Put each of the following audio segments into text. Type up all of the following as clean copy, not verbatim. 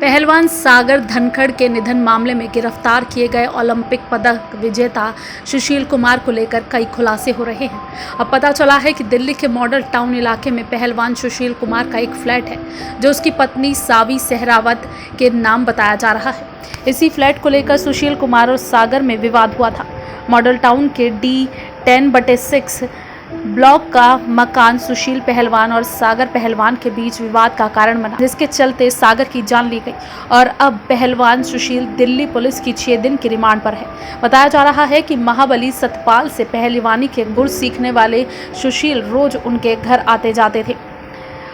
पहलवान सागर धनखड़ के निधन मामले में गिरफ्तार किए गए ओलंपिक पदक विजेता सुशील कुमार को लेकर कई खुलासे हो रहे हैं। अब पता चला है कि दिल्ली के मॉडल टाउन इलाके में पहलवान सुशील कुमार का एक फ्लैट है जो उसकी पत्नी सावी सहरावत के नाम बताया जा रहा है। इसी फ्लैट को लेकर सुशील कुमार और सागर में विवाद हुआ था। मॉडल टाउन के D10/6 ब्लॉक का मकान सुशील पहलवान और सागर पहलवान के बीच विवाद का कारण बना, जिसके चलते सागर की जान ली गई और अब पहलवान सुशील दिल्ली पुलिस की 6 दिन की रिमांड पर है। बताया जा रहा है कि महाबली सतपाल से पहलवानी के गुर सीखने वाले सुशील रोज उनके घर आते जाते थे।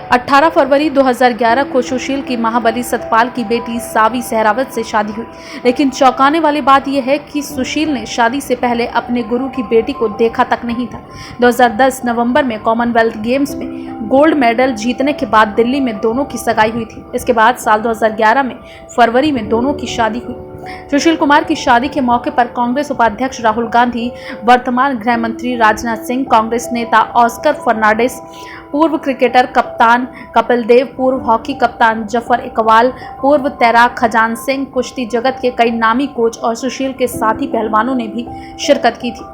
18 फरवरी 2011 को सुशील की महाबली सतपाल की बेटी सावी सहरावत से शादी हुई, लेकिन चौंकाने वाली बात यह है कि सुशील ने शादी से पहले अपने गुरु की बेटी को देखा तक नहीं था। 2010 नवंबर में कॉमनवेल्थ गेम्स में गोल्ड मेडल जीतने के बाद दिल्ली में दोनों की सगाई हुई थी। इसके बाद साल 2011 में फरवरी में दोनों की शादी हुई। सुशील कुमार की शादी के मौके पर कांग्रेस उपाध्यक्ष राहुल गांधी, वर्तमान गृह मंत्री राजनाथ सिंह, कांग्रेस नेता ऑस्कर फर्नांडिस, पूर्व क्रिकेटर कप्तान कपिल देव, पूर्व हॉकी कप्तान जफर इकबाल, पूर्व तैराक खजान सिंह, कुश्ती जगत के कई नामी कोच और सुशील के साथी पहलवानों ने भी शिरकत की थी।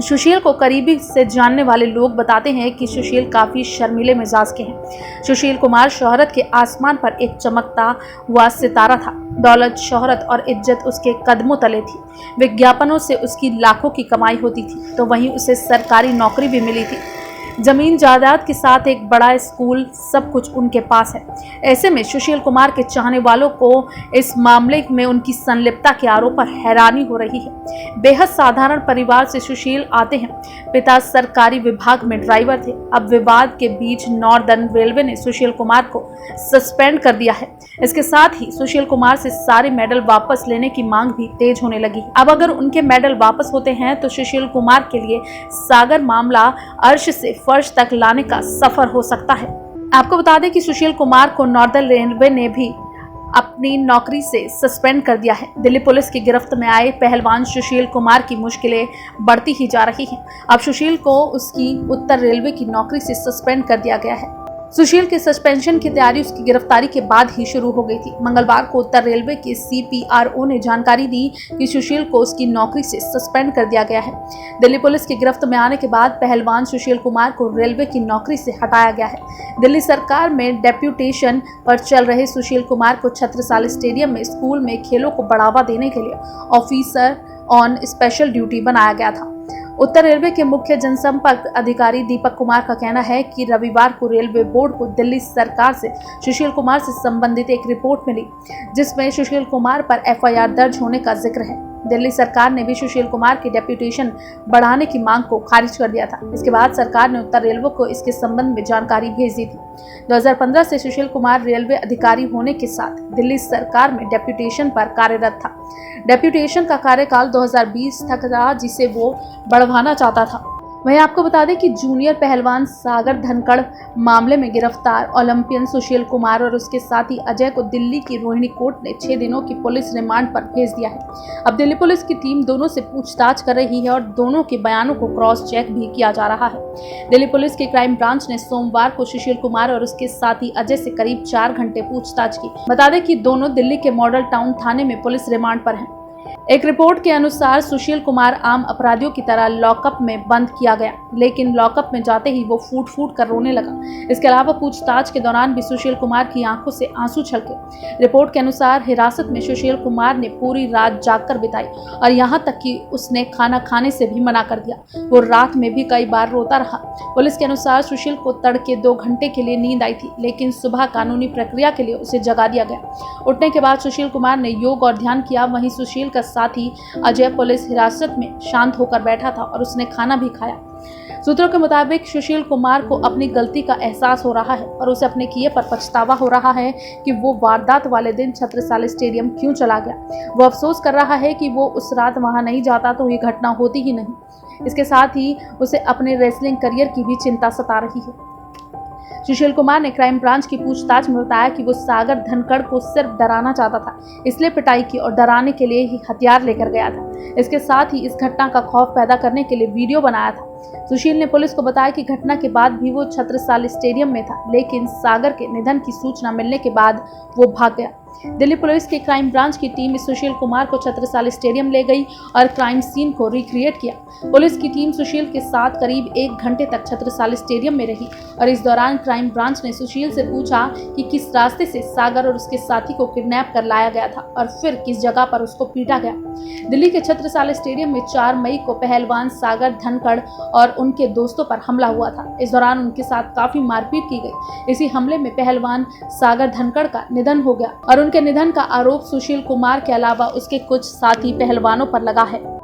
सुशील को करीबी से जानने वाले लोग बताते हैं कि सुशील काफी शर्मीले मिजाज के हैं। सुशील कुमार शोहरत के आसमान पर एक चमकता हुआ सितारा था। दौलत, शोहरत और इज्जत उसके कदमों तले थी। विज्ञापनों से उसकी लाखों की कमाई होती थी, तो वहीं उसे सरकारी नौकरी भी मिली थी। जमीन जायदाद के साथ एक बड़ा स्कूल, सब कुछ उनके पास है। ऐसे में सुशील कुमार के चाहने वालों को इस मामले में उनकी संलिप्तता के आरोप पर हैरानी हो रही है। बेहद साधारण परिवार से सुशील आते हैं। पिता सरकारी विभाग में ड्राइवर थे। अब विवाद के बीच नॉर्दर्न रेलवे ने सुशील कुमार को सस्पेंड कर दिया है। इसके साथ ही सुशील कुमार से सारे मेडल वापस लेने की मांग भी तेज होने लगी। अब अगर उनके मेडल वापस होते हैं तो सुशील कुमार के लिए सागर मामला अर्श से फर्श तक लाने का सफर हो सकता है। आपको बता दें कि सुशील कुमार को नॉर्दर्न रेलवे ने भी अपनी नौकरी से सस्पेंड कर दिया है। दिल्ली पुलिस की गिरफ्त में आए पहलवान सुशील कुमार की मुश्किलें बढ़ती ही जा रही हैं। अब सुशील को उसकी उत्तर रेलवे की नौकरी से सस्पेंड कर दिया गया है। सुशील के सस्पेंशन की तैयारी उसकी गिरफ्तारी के बाद ही शुरू हो गई थी। मंगलवार को उत्तर रेलवे के CPRO ने जानकारी दी कि सुशील को उसकी नौकरी से सस्पेंड कर दिया गया है। दिल्ली पुलिस की गिरफ्त में आने के बाद पहलवान सुशील कुमार को रेलवे की नौकरी से हटाया गया है। दिल्ली सरकार में डेप्यूटेशन पर चल रहे सुशील कुमार को छत्रसाल स्टेडियम में स्कूल में खेलों को बढ़ावा देने के लिए ऑफिसर ऑन स्पेशल ड्यूटी बनाया गया था। उत्तर रेलवे के मुख्य जनसंपर्क अधिकारी दीपक कुमार का कहना है कि रविवार को रेलवे बोर्ड को दिल्ली सरकार से सुशील कुमार से संबंधित एक रिपोर्ट मिली, जिसमें सुशील कुमार पर FIR दर्ज होने का जिक्र है। दिल्ली सरकार ने भी सुशील कुमार की डेप्यूटेशन बढ़ाने की मांग को खारिज कर दिया था। इसके बाद सरकार ने उत्तर रेलवे को इसके संबंध में जानकारी भेज दी थी। 2015 से सुशील कुमार रेलवे अधिकारी होने के साथ दिल्ली सरकार में डेप्यूटेशन पर कार्यरत था। डेप्यूटेशन का कार्यकाल 2020 तक था, जिसे वो बढ़वाना चाहता था। वहीं आपको बता दें कि जूनियर पहलवान सागर धनखड़ मामले में गिरफ्तार ओलंपियन सुशील कुमार और उसके साथी अजय को दिल्ली की रोहिणी कोर्ट ने 6 दिनों की पुलिस रिमांड पर भेज दिया है। अब दिल्ली पुलिस की टीम दोनों से पूछताछ कर रही है और दोनों के बयानों को क्रॉस चेक भी किया जा रहा है। दिल्ली पुलिस की क्राइम ब्रांच ने सोमवार को सुशील कुमार और उसके साथी अजय से करीब 4 घंटे पूछताछ की। बता दें कि दोनों दिल्ली के मॉडल टाउन थाने में पुलिस रिमांड पर हैं। एक रिपोर्ट के अनुसार सुशील कुमार आम अपराधियों की तरह लॉकअप में बंद किया गया, लेकिन लॉकअप में जाते ही वो फूट फूट कर रोने लगा। इसके अलावा पूछताछ के दौरान भी सुशील कुमार की आंखों से आंसू छलके। रिपोर्ट के अनुसार हिरासत में सुशील कुमार ने पूरी रात जागकर बिताई और यहाँ तक कि उसने खाना खाने से भी मना कर दिया। वो रात में भी कई बार रोता रहा। पुलिस के अनुसार सुशील को तड़के 2 घंटे के लिए नींद आई थी, लेकिन सुबह कानूनी प्रक्रिया के लिए उसे जगा दिया गया। उठने के बाद सुशील कुमार ने योग और ध्यान किया। वहीं सुशील का साथी अजय पुलिस हिरासत में शांत होकर बैठा था और उसने खाना भी खाया। सूत्रों के मुताबिक सुशील कुमार को अपनी गलती का एहसास हो रहा है और उसे अपने किए पर पछतावा हो रहा है कि वो वारदात वाले दिन छत्रसाल स्टेडियम क्यों चला गया। वो अफसोस कर रहा है कि वो उस रात वहां नहीं जाता तो ये घटना होती ही नहीं। इसके साथ ही उसे अपने रेसलिंग करियर की भी चिंता सता रही है। सुशील कुमार ने क्राइम ब्रांच की पूछताछ में बताया कि वो सागर धनखड़ को सिर्फ डराना चाहता था, इसलिए पिटाई की और डराने के लिए ही हथियार लेकर गया था। इसके साथ ही इस घटना का खौफ पैदा करने के लिए वीडियो बनाया था। सुशील ने पुलिस को बताया कि घटना के बाद भी वो छत्रसाल स्टेडियम में था, लेकिन सागर के निधन की सूचना मिलने के बाद वो भाग गया। दिल्ली पुलिस की क्राइम ब्रांच की टीम सुशील कुमार को छत्रसाल स्टेडियम ले गई और क्राइम सीन को रिक्रिएट किया। पुलिस की टीम सुशील के साथ करीब 1 घंटे तक छत्रसाल स्टेडियम में रही और इस दौरान क्राइम ब्रांच ने सुशील से पूछा कि किस रास्ते से सागर और उसके साथी को किडनैप कर लाया गया था और फिर किस जगह पर उसको पीटा गया। दिल्ली के छत्रसाल स्टेडियम में 4 मई को पहलवान सागर धनखड़ और उनके दोस्तों पर हमला हुआ था। इस दौरान उनके साथ काफी मारपीट की गई। इसी हमले में पहलवान सागर धनखड़ का निधन हो गया और उनके निधन का आरोप सुशील कुमार के अलावा उसके कुछ साथी पहलवानों पर लगा है।